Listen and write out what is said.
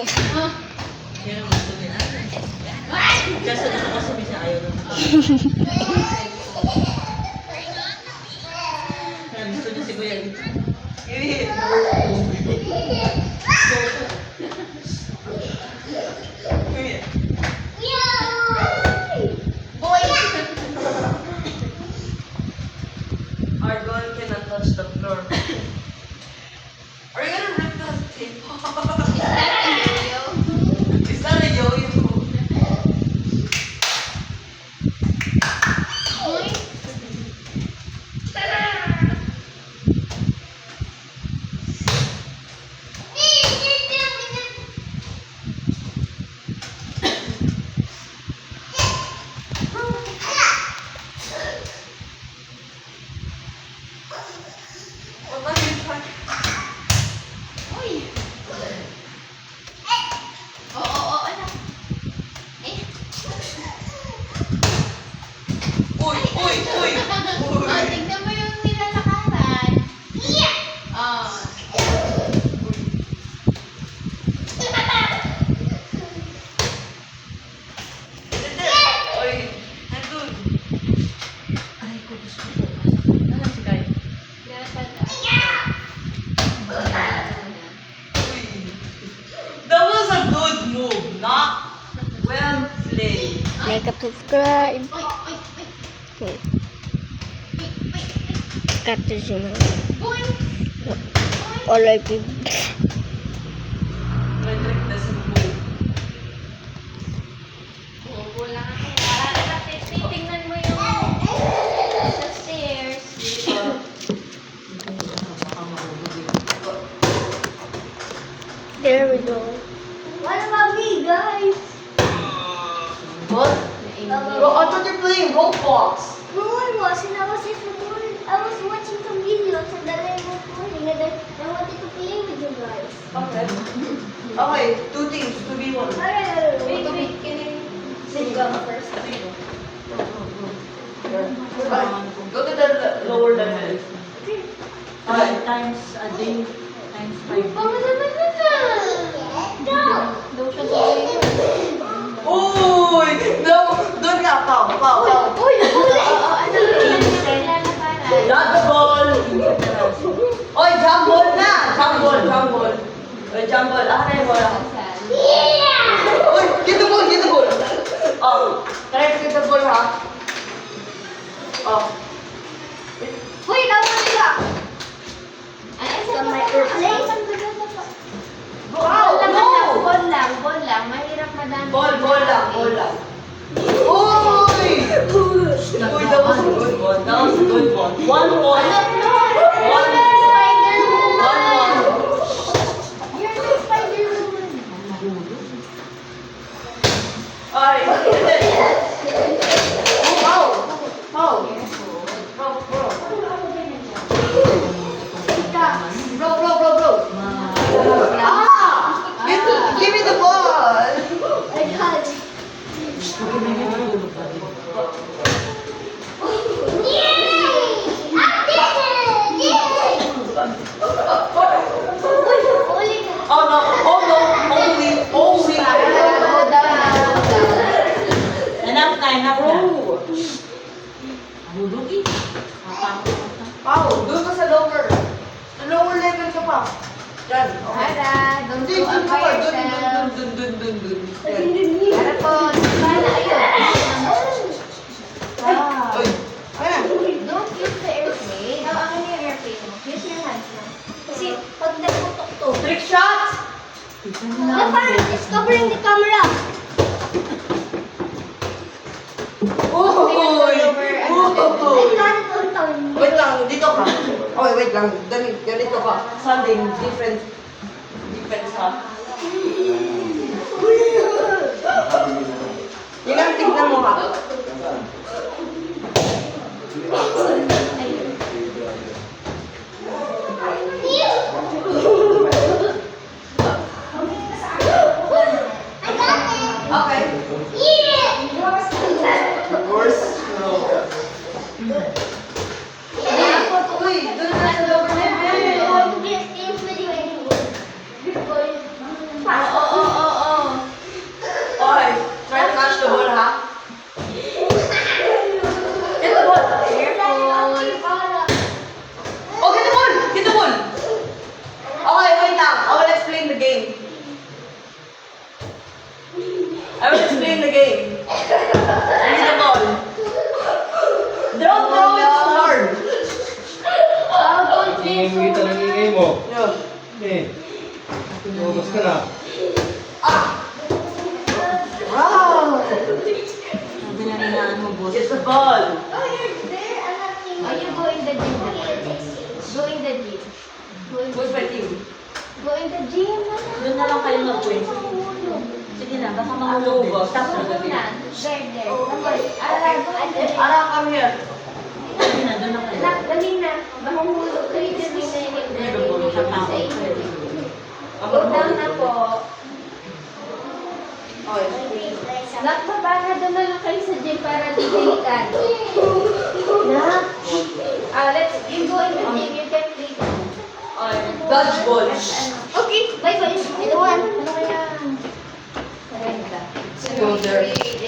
Yan ang gusto niya. Kaso na ako sabi siya ayaw naman. Gusto niya si Kuya. Our girl cannot touch the floor. Are you gonna rip the tape off? Is that a yo-yo? Tignan mo yung nilalakaran. That was a good move, not well played. Like and subscribe. Okay. Cut this in. Alright, people. Frederick doesn't move. Titingnan mo yung sa stairs. There we go. What about me, guys? What? Well, I thought you're playing Roblox. No, I wasn't. I was watching some videos and then I was recording and then I wanted to play with you guys. Okay. Okay, two teams, 2v1. Alright. Wait, can you Sit down first. Go to the lower level. Okay. Times a day, times 5. daw siya gawin? Uy! No! Doon ka! Pau! Uy, nahuli! Nilalakaran. Not the ball! Oy, jump ball na! Jump ball! Oy, jump ball. Ano yung bola? Yeah! Uy! Get the ball! Oh, try to get the ball, ha? Oh. Uy, nahuli ka! Ay, Sa my airplane? Wow! No! Ball lang. Mahirap madami. Ball lang. Uy! Uy, that was a good one. 1 point. Spider-Woman. You're the Spider-Woman. Alright, Bro. Give me the ball! I got it. Yay! I did it! Yay! Uy, nahuli ka. Oh no, only. Enough na. Pao, doon ka sa lower. Sa lower level ka pa. Yan. Hara, don't Hindi, go up by yourself. dun. Hara po, sana ayun. Uy, ayan. Don't use the airplane. Ano yung airplane mo? Use your hands na. Kasi pag nagputok to, Trick shots! it's covering the camera. Uy! I got it on time. Wait lang, dito ka. Okay, wait lang. Ganito ka. Something different. Defense ha. Yung ang tignan mo ha. Okay. Horse. No. Uy, doon na sa lower level. Yes, games with you anymore. Oo. Lumabas ka na. Sabi na ninaan mo, boss. It's the ball. Oh, you're there. I'm not seeing Oh, you go in the gym. Go in the gym. Who's my team? Go in the gym. Doon na lang kayo mag-win. Sige na, baka mahulog din. Stop na. Go na. There. Ara, come here. Sige na, doon na kayo. Dali na. Baka mahulog kayo. Dali na yung narinig sa inyo. Go down na po. Oh, yes. Nak, baba doon na lang kayo sa gym para di delikado. Nak. You go in the gym. You can play. Dodgeball. Okay, bye bye. Everyone. Ano kaya? Parenta. Go there.